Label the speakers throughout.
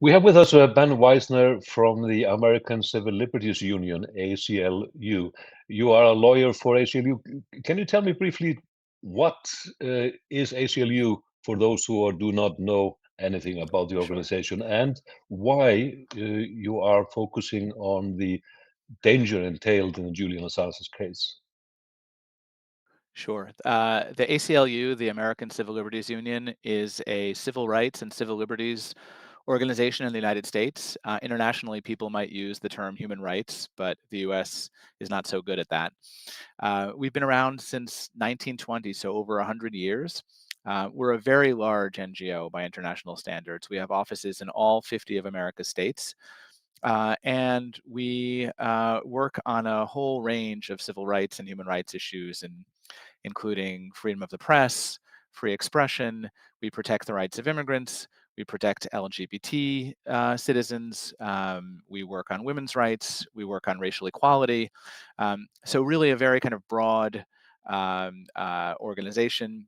Speaker 1: We have with us Ben Wizner from the American Civil Liberties Union, ACLU. You are a lawyer for ACLU. Can you tell me briefly what is ACLU for those who do not know anything about the
Speaker 2: Sure.
Speaker 1: organization, and why you are focusing on the danger entailed in Julian Assange's case?
Speaker 2: Sure. The ACLU, the American Civil Liberties Union, is a civil rights and civil liberties organization in the United States. Internationally, people might use the term human rights, but the US is not so good at that. We've been around since 1920, so over 100 years. We're a very large NGO by international standards. We have offices in all 50 of America's states. And we work on a whole range of civil rights and human rights issues, including freedom of the press, free expression. We protect the rights of immigrants. We protect LGBT citizens. We work on women's rights. We work on racial equality. So really a very kind of broad organization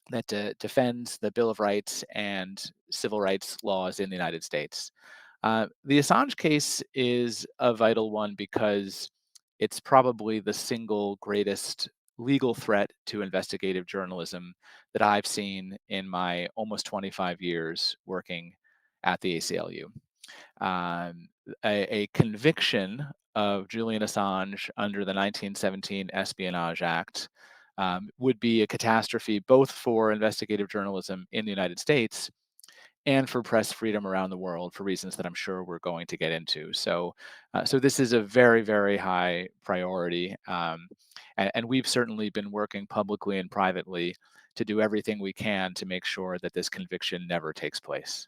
Speaker 2: that defends the Bill of Rights and civil rights laws in the United States. The Assange case is a vital one because it's probably the single greatest legal threat to investigative journalism that I've seen in my almost 25 years working at the ACLU. A conviction of Julian Assange under the 1917 Espionage Act would be a catastrophe both for investigative journalism in the United States and for press freedom around the world for reasons that I'm sure we're going to get into. So this is a very, very high priority. And we've certainly been working publicly and privately to do everything we can to make sure that this conviction never takes place.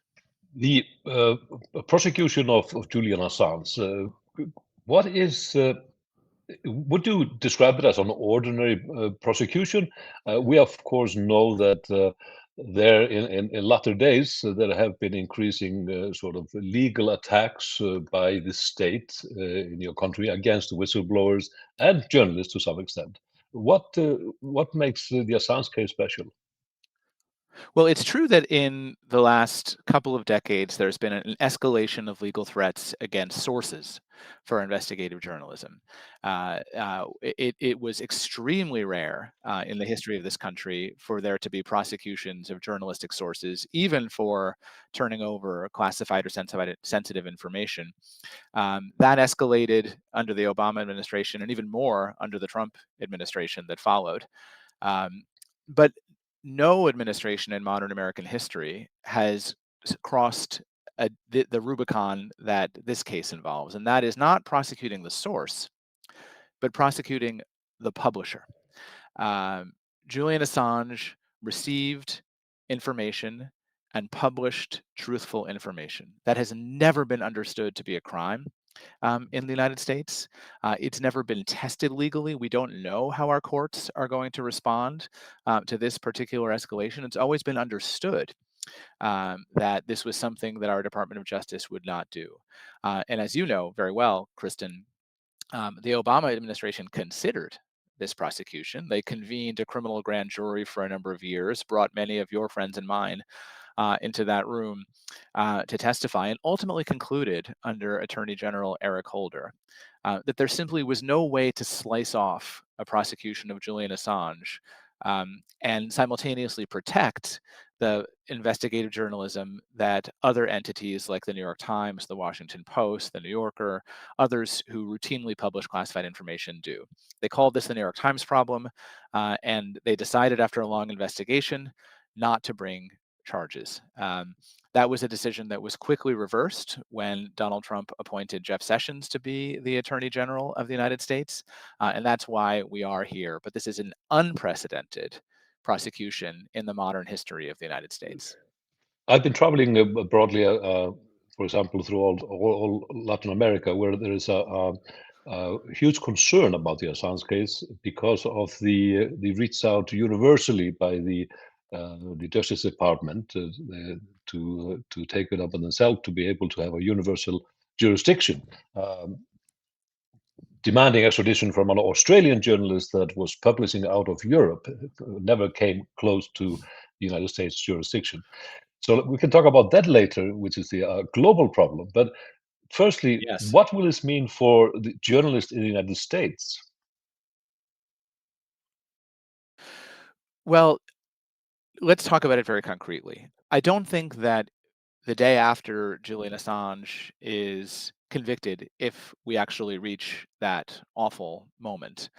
Speaker 1: The prosecution of Julian Assange, what is would you describe it as an ordinary prosecution? We, of course, know that there in latter days there have been increasing sort of legal attacks by the state in your country against whistleblowers and journalists to some extent. What makes the Assange case special?
Speaker 2: Well, it's true that in the last couple of decades, there's been an escalation of legal threats against sources for investigative journalism. It was extremely rare in the history of this country for there to be prosecutions of journalistic sources, even for turning over classified or sensitive information. That escalated under the Obama administration and even more under the Trump administration that followed. But no administration in modern American history has crossed the Rubicon that this case involves, and that is not prosecuting the source, but prosecuting the publisher. Julian Assange received information and published truthful information. That has never been understood to be a crime in the United States. It's never been tested legally. We don't know how our courts are going to respond to this particular escalation. It's always been understood that this was something that our Department of Justice would not do. And as you know very well, Kristinn, the Obama administration considered this prosecution. They convened a criminal grand jury for a number of years, brought many of your friends and mine into that room to testify, and ultimately concluded under Attorney General Eric Holder that there simply was no way to slice off a prosecution of Julian Assange and simultaneously protect the investigative journalism that other entities like the New York Times, the Washington Post, the New Yorker, others who routinely publish classified information do. They called this the New York Times problem, and they decided after a long investigation not to bring charges. That was a decision that was quickly reversed when Donald Trump appointed Jeff Sessions to be the Attorney General of the United States, and that's why we are here. But this is an unprecedented prosecution in the modern history of the United States.
Speaker 1: I've been traveling broadly, for example, through all Latin America, where there is a huge concern about the Assange case because of the reach out universally by the Justice Department to take it up on themselves to be able to have a universal jurisdiction. Demanding extradition from an Australian journalist that was publishing out of Europe never came close to the United States jurisdiction. So we can talk about that later, which is the global problem. But firstly,
Speaker 2: Yes.
Speaker 1: what will this mean for the journalists in the United States?
Speaker 2: Well, let's talk about it very concretely. I don't think that the day after Julian Assange is convicted, if we actually reach that awful moment,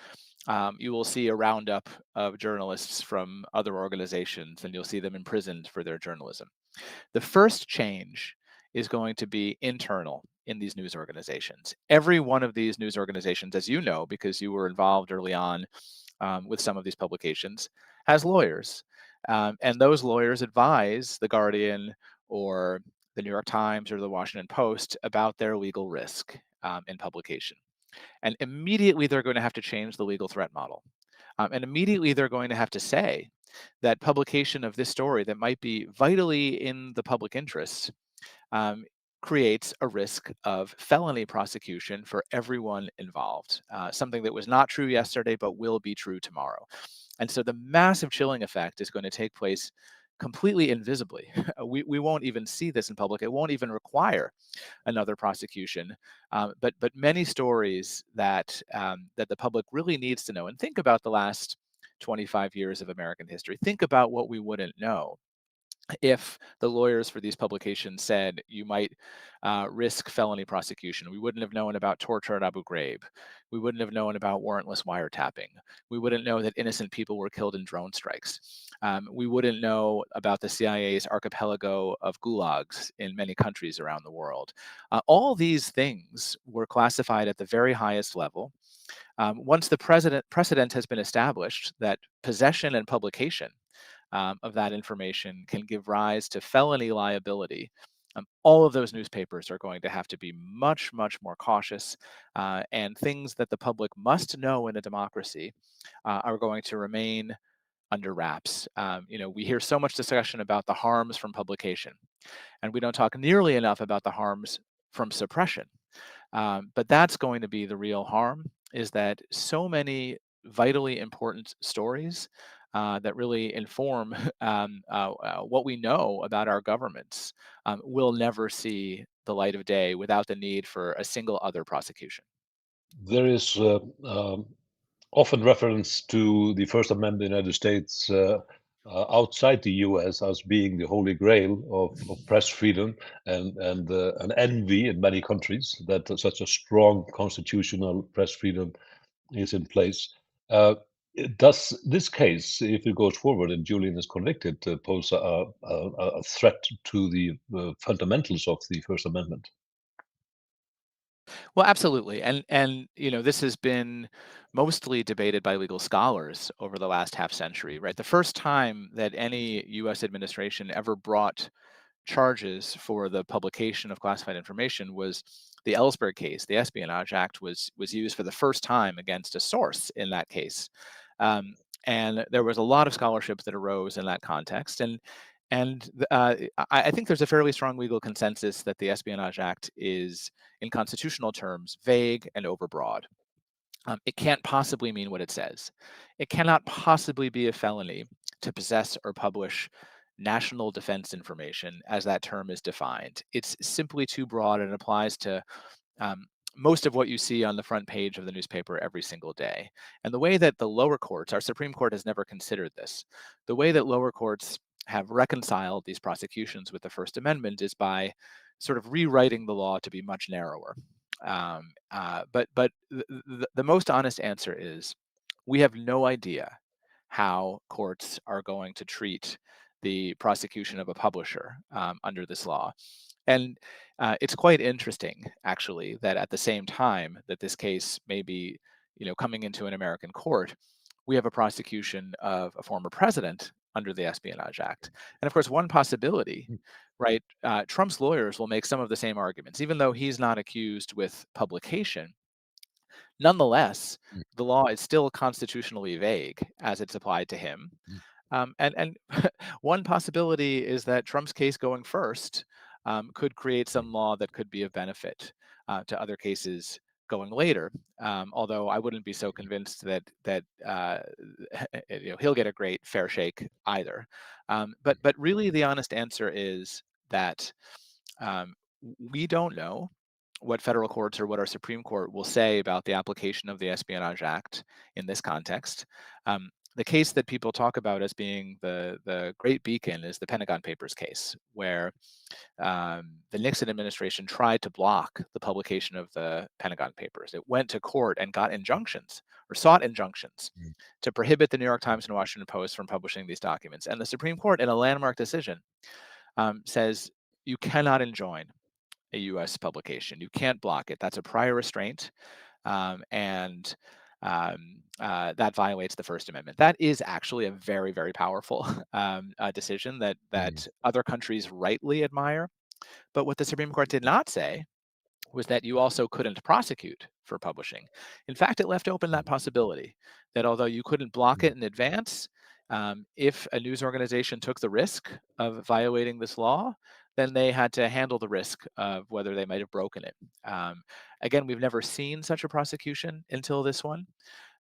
Speaker 2: you will see a roundup of journalists from other organizations and you'll see them imprisoned for their journalism. The first change is going to be internal in these news organizations. Every one of these news organizations, as you know, because you were involved early on with some of these publications, has lawyers. And those lawyers advise The Guardian or the New York Times or the Washington Post about their legal risk in publication. And immediately they're going to have to change the legal threat model. And immediately they're going to have to say that publication of this story that might be vitally in the public interest um, creates a risk of felony prosecution for everyone involved. Something that was not true yesterday, but will be true tomorrow. And so the massive chilling effect is going to take place completely invisibly. We won't even see this in public. It won't even require another prosecution. But many stories that the public really needs to know. And think about the last 25 years of American history. Think about what we wouldn't know if the lawyers for these publications said you might risk felony prosecution. We wouldn't have known about torture at Abu Ghraib. We wouldn't have known about warrantless wiretapping. We wouldn't know that innocent people were killed in drone strikes. We wouldn't know about the CIA's archipelago of gulags in many countries around the world. All these things were classified at the very highest level. Once the precedent has been established that possession and publication of that information can give rise to felony liability. All of those newspapers are going to have to be much, much more cautious, and things that the public must know in a democracy are going to remain under wraps. We hear so much discussion about the harms from publication, and we don't talk nearly enough about the harms from suppression. But that's going to be the real harm, is that so many vitally important stories that really inform what we know about our governments will never see the light of day without the need for a single other prosecution.
Speaker 1: There is often reference to the First Amendment in the United States outside the US as being the holy grail of press freedom and an envy in many countries that such a strong constitutional press freedom is in place. Uh, does this case, if it goes forward and Julian is convicted, pose a threat to the fundamentals of the First Amendment?
Speaker 2: Well, absolutely, and this has been mostly debated by legal scholars over the last half century. Right, the first time that any U.S. administration ever brought charges for the publication of classified information was the Ellsberg case. The Espionage Act was used for the first time against a source in that case, um, and there was a lot of scholarship that arose in that context. And I think there's a fairly strong legal consensus that the Espionage Act is, in constitutional terms, vague and overbroad. It can't possibly mean what it says. It cannot possibly be a felony to possess or publish national defense information as that term is defined. It's simply too broad and applies to um, most of what you see on the front page of the newspaper every single day. And the way that the lower courts, our Supreme Court has never considered this, the way that lower courts have reconciled these prosecutions with the First Amendment is by sort of rewriting the law to be much narrower. But the most honest answer is we have no idea how courts are going to treat the prosecution of a publisher under this law. And it's quite interesting, actually, that at the same time that this case may be, coming into an American court, we have a prosecution of a former president under the Espionage Act. And of course, one possibility, right? Trump's lawyers will make some of the same arguments, even though he's not accused with publication. Nonetheless, the law is still constitutionally vague as it's applied to him. And one possibility is that Trump's case going first could create some law that could be of benefit to other cases going later. Although I wouldn't be so convinced that he'll get a great fair shake either. But really, the honest answer is that um, we don't know what federal courts or what our Supreme Court will say about the application of the Espionage Act in this context. The case that people talk about as being the great beacon is the Pentagon Papers case, where the Nixon administration tried to block the publication of the Pentagon Papers. It went to court and got injunctions or sought injunctions to prohibit the New York Times and Washington Post from publishing these documents. And the Supreme Court, in a landmark decision, says you cannot enjoin a U.S. publication. You can't block it. That's a prior restraint, and that violates the First Amendment. That is actually a very, very powerful decision that other countries rightly admire. But what the Supreme Court did not say was that you also couldn't prosecute for publishing. In fact, it left open that possibility that although you couldn't block it in advance, if a news organization took the risk of violating this law, then they had to handle the risk of whether they might have broken it. Again, we've never seen such a prosecution until this one.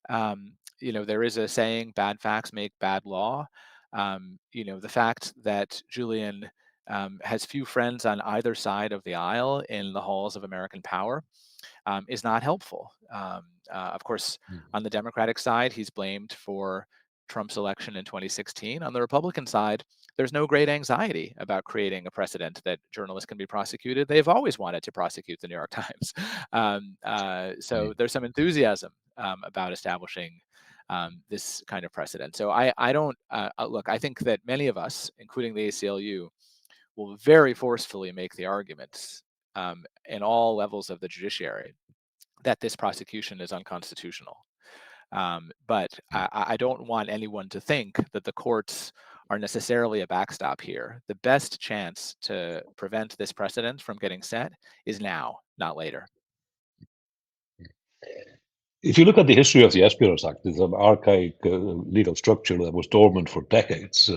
Speaker 2: There is a saying, bad facts make bad law. The fact that Julian has few friends on either side of the aisle in the halls of American power is not helpful. Of course, on the Democratic side, he's blamed for Trump's election in 2016. On the Republican side, there's no great anxiety about creating a precedent that journalists can be prosecuted. They've always wanted to prosecute the New York Times. So there's some enthusiasm about establishing this kind of precedent. So I don't look. I think that many of us, including the ACLU, will very forcefully make the arguments in all levels of the judiciary that this prosecution is unconstitutional. But I don't want anyone to think that the courts are necessarily a backstop here. The best chance to prevent this precedent from getting set is now, not later.
Speaker 1: If you look at the history of the Espionage Act, it's an archaic legal structure that was dormant for decades.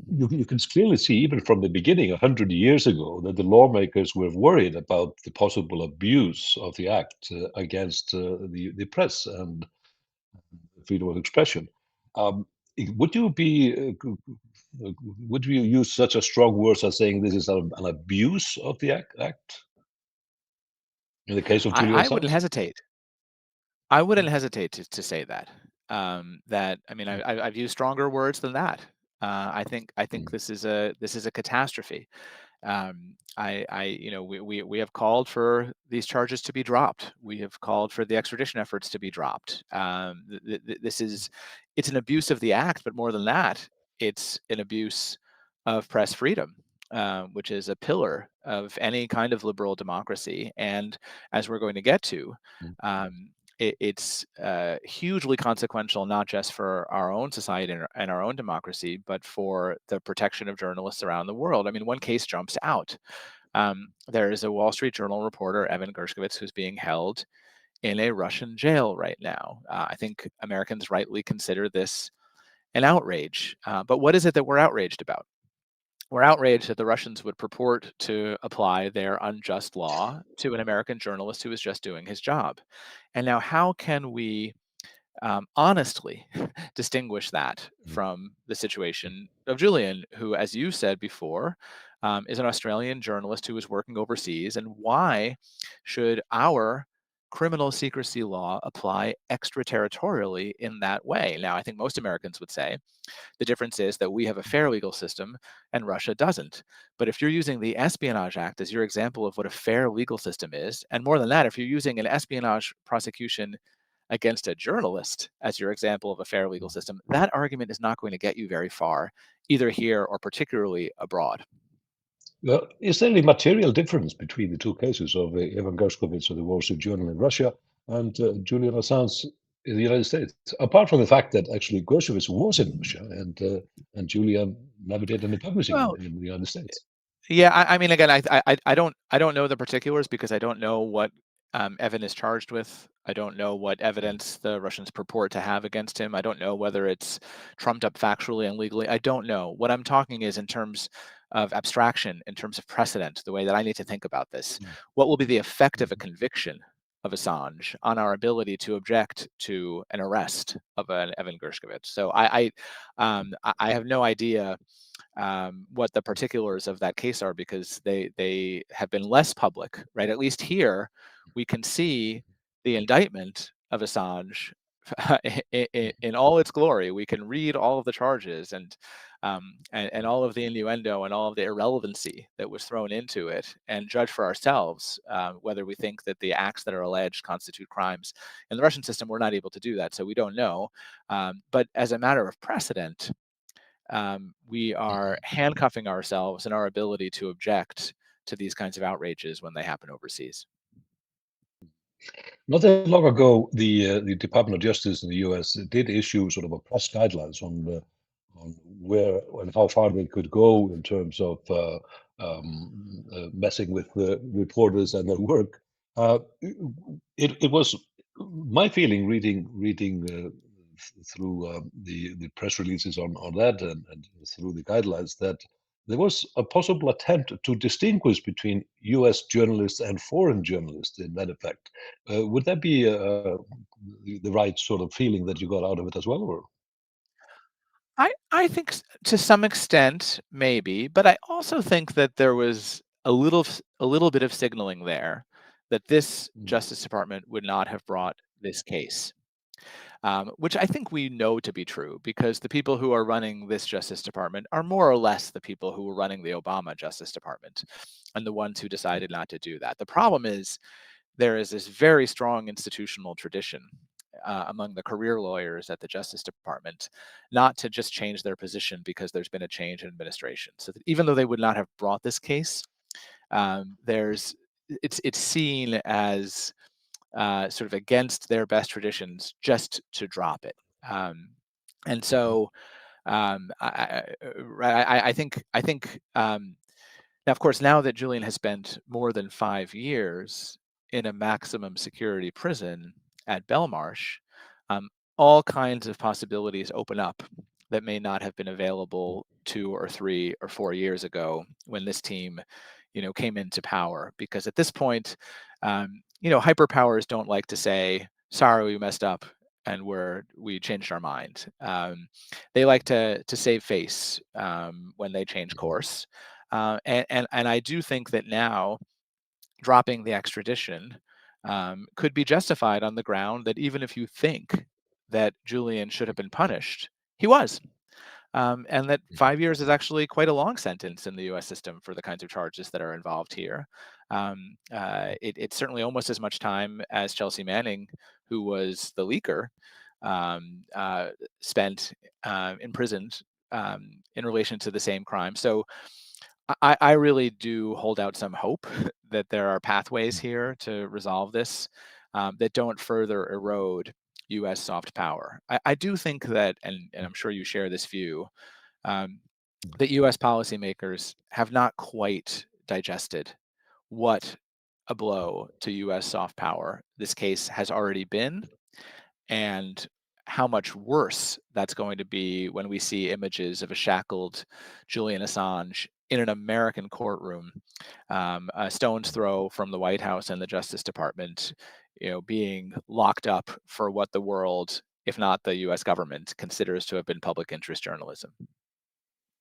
Speaker 1: You can clearly see, even from the beginning, 100 years ago, that the lawmakers were worried about the possible abuse of the act against the press and freedom of expression. Would you use such a strong word as saying this is an abuse of the act in the case of Julian
Speaker 2: I wouldn't
Speaker 1: Assange?
Speaker 2: hesitate. I wouldn't hesitate to say that. I've used stronger words than that. I think this is a catastrophe. We have called for these charges to be dropped. We have called for the extradition efforts to be dropped. It's an abuse of the act, but more than that, it's an abuse of press freedom, which is a pillar of any kind of liberal democracy. And as we're going to get to, it's hugely consequential, not just for our own society and our own democracy, but for the protection of journalists around the world. I mean, one case jumps out. There is a Wall Street Journal reporter, Evan Gershkovich, who's being held in a Russian jail right now. I think Americans rightly consider this an outrage. But what is it that we're outraged about? We're outraged that the Russians would purport to apply their unjust law to an American journalist who was just doing his job. And now, how can we honestly distinguish that from the situation of Julian, who, as you said before, is an Australian journalist who is working overseas? And why should our criminal secrecy law apply extraterritorially in that way? Now, I think most Americans would say the difference is that we have a fair legal system and Russia doesn't. But if you're using the Espionage Act as your example of what a fair legal system is, and more than that, if you're using an espionage prosecution against a journalist as your example of a fair legal system, that argument is not going to get you very far, either here or particularly abroad.
Speaker 1: Well, is there any material difference between the two cases of Evan Gershkovich of the Wall Street Journal in Russia and Julian Assange in the United States? Apart from the fact that actually Gershkovich was in Russia and Julian never did any publishing in the United States.
Speaker 2: Yeah, again, I don't know the particulars because I don't know what Evan is charged with. I don't know what evidence the Russians purport to have against him. I don't know whether it's trumped up factually and legally. I don't know. What I'm talking is in terms of abstraction in terms of precedent, the way that I need to think about this. What will be the effect of a conviction of Assange on our ability to object to an arrest of an Evan Gershkovich? So I have no idea what the particulars of that case are, because they have been less public, right? At least here, we can see the indictment of Assange in all its glory. We can read all of the charges and all of the innuendo and all of the irrelevancy that was thrown into it, and judge for ourselves whether we think that the acts that are alleged constitute crimes. In the Russian system, we're not able to do that, so we don't know. But as a matter of precedent, we are handcuffing ourselves in our ability to object to these kinds of outrages when they happen overseas.
Speaker 1: Not that long ago, the Department of Justice in the U.S. did issue sort of a press guidelines on where and how far they could go in terms of messing with the reporters and their work. It was my feeling reading through the press releases on that and through the guidelines that there was a possible attempt to distinguish between U.S. journalists and foreign journalists in that effect. Would that be the right sort of feeling that you got out of it as well? Or?
Speaker 2: I think to some extent, maybe, but I also think that there was a little bit of signaling there that this Justice Department would not have brought this case. Which I think we know to be true, because the people who are running this Justice Department are more or less the people who were running the Obama Justice Department, and the ones who decided not to do that. The problem is there is this very strong institutional tradition among the career lawyers at the Justice Department not to just change their position because there's been a change in administration. So that even though they would not have brought this case, it's seen as sort of against their best traditions just to drop it. And so I think now, of course, now that Julian has spent more than 5 years in a maximum security prison at Belmarsh, um, all kinds of possibilities open up that may not have been available 2 or 3 or 4 years ago when this team, came into power. Because at this point, hyperpowers don't like to say, "Sorry, we messed up and we changed our mind." They like to save face when they change course. And I do think that now dropping the extradition could be justified on the ground that even if you think that Julian should have been punished, he was. And that 5 years is actually quite a long sentence in the U.S. system for the kinds of charges that are involved here. It's certainly almost as much time as Chelsea Manning, who was the leaker, spent imprisoned in relation to the same crime. So I really do hold out some hope that there are pathways here to resolve this that don't further erode U.S. soft power. I do think that, and I'm sure you share this view, that U.S. policymakers have not quite digested what a blow to U.S. soft power this case has already been, and how much worse that's going to be when we see images of a shackled Julian Assange in an American courtroom, a stone's throw from the White House and the Justice Department, being locked up for what the world, if not the U.S. government, considers to have been public interest journalism.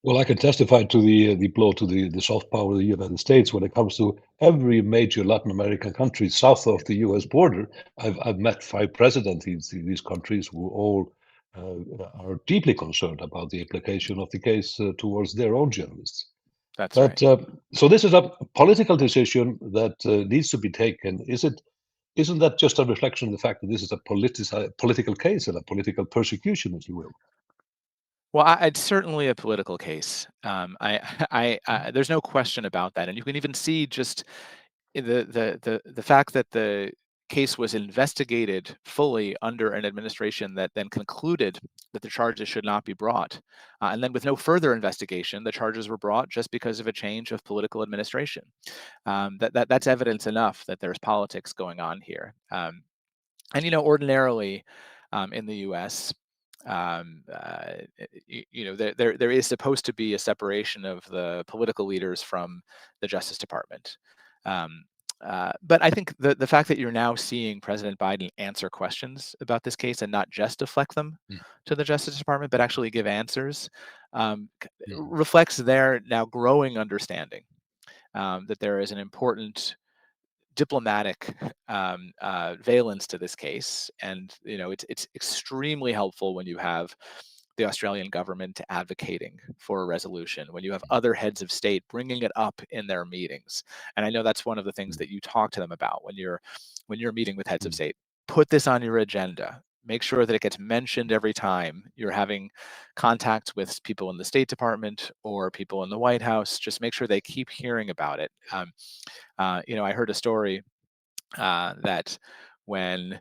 Speaker 1: Well, I can testify to the blow to the soft power of the United States when it comes to every major Latin American country south of the U.S. border. I've met 5 presidents in these countries who all are deeply concerned about the implication of the case towards their own journalists.
Speaker 2: That's
Speaker 1: But
Speaker 2: right.
Speaker 1: so this is a political decision that needs to be taken. Isn't that just a reflection of the fact that this is a political case and a political persecution, if you will?
Speaker 2: Well, it's certainly a political case. There's no question about that, and you can even see just the fact that the case was investigated fully under an administration that then concluded that the charges should not be brought, and then with no further investigation, the charges were brought just because of a change of political administration. That's evidence enough that there's politics going on here. And ordinarily in the U.S. there is supposed to be a separation of the political leaders from the Justice Department. But I think the fact that you're now seeing President Biden answer questions about this case and not just deflect them to the Justice Department, but actually give answers, reflects their now growing understanding that there is an important diplomatic valence to this case, and it's extremely helpful when you have the Australian government advocating for a resolution, when you have other heads of state bringing it up in their meetings. And I know that's one of the things that you talk to them about when you're meeting with heads of state. Put this on your agenda. Make sure that it gets mentioned every time you're having contact with people in the State Department or people in the White House. Just make sure they keep hearing about it. I heard a story that when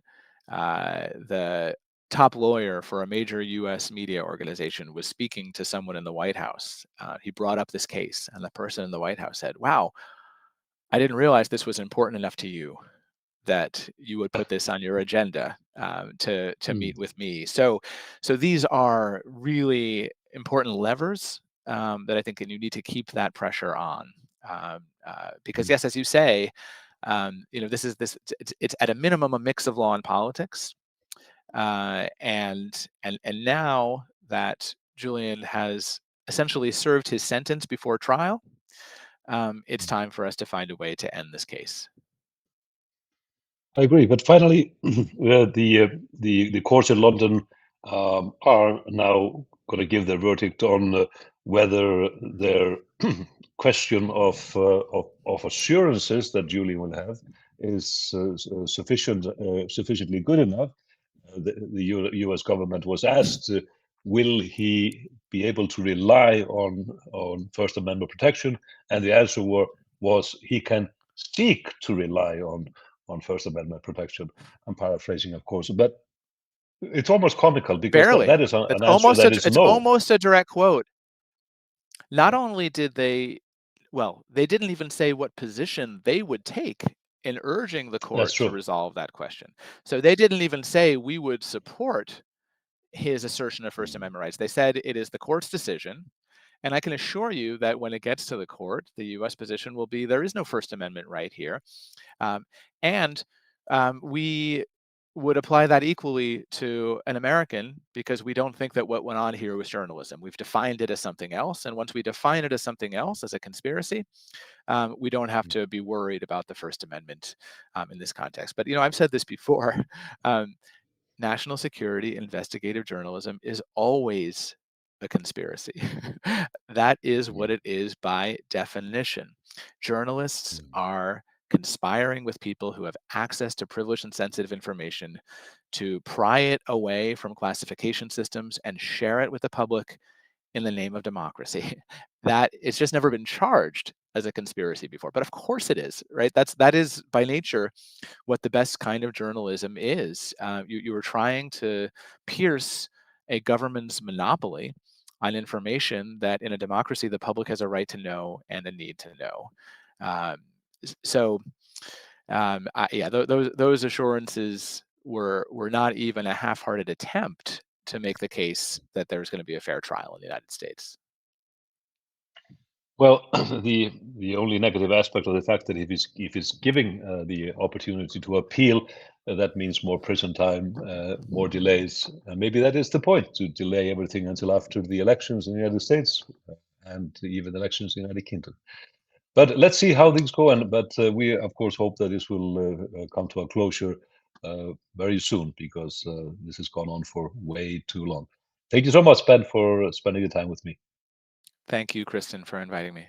Speaker 2: the top lawyer for a major U.S. media organization was speaking to someone in the White House, he brought up this case, and the person in the White House said, "Wow, I didn't realize this was important enough to you that you would put this on your agenda to meet with me." So these are really important levers that I think you need to keep that pressure on, because yes, as you say, it's at a minimum a mix of law and politics, and now that Julian has essentially served his sentence before trial, it's time for us to find a way to end this case.
Speaker 1: I agree, but finally, the courts in London are now going to give their verdict on whether their question of assurances that Julian will have is sufficiently good enough. The U.S. government was asked, will he be able to rely on First Amendment protection? And the answer was he can seek to rely on First Amendment protection. I'm paraphrasing, of course, but it's almost comical because
Speaker 2: Barely.
Speaker 1: that is an answer that is
Speaker 2: it's
Speaker 1: no.
Speaker 2: almost a direct quote. Not only did they didn't even say what position they would take in urging the court to resolve that question. So they didn't even say we would support his assertion of First Amendment rights. They said it is the court's decision. And I can assure you that when it gets to the court, the U.S. position will be there is no First Amendment right here. And we would apply that equally to an American, because we don't think that what went on here was journalism. We've defined it as something else. And once we define it as something else, as a conspiracy, we don't have to be worried about the First Amendment in this context. But, I've said this before. National security investigative journalism is always a conspiracy. That is what it is by definition. Journalists are conspiring with people who have access to privileged and sensitive information to pry it away from classification systems and share it with the public in the name of democracy. That it's just never been charged as a conspiracy before, but of course it is, right? That is by nature what the best kind of journalism is. You were trying to pierce a government's monopoly on information that in a democracy the public has a right to know and a need to know. Those assurances were not even a half-hearted attempt to make the case that there's going to be a fair trial in the United States.
Speaker 1: Well, the only negative aspect of the fact that if he's giving the opportunity to appeal, that means more prison time, more delays. Maybe that is the point, to delay everything until after the elections in the United States and even elections in the United Kingdom. But let's see how things go. But we, of course, hope that this will come to a closure very soon, because this has gone on for way too long. Thank you so much, Ben, for spending the time with me.
Speaker 2: Thank you, Kristinn, for inviting me.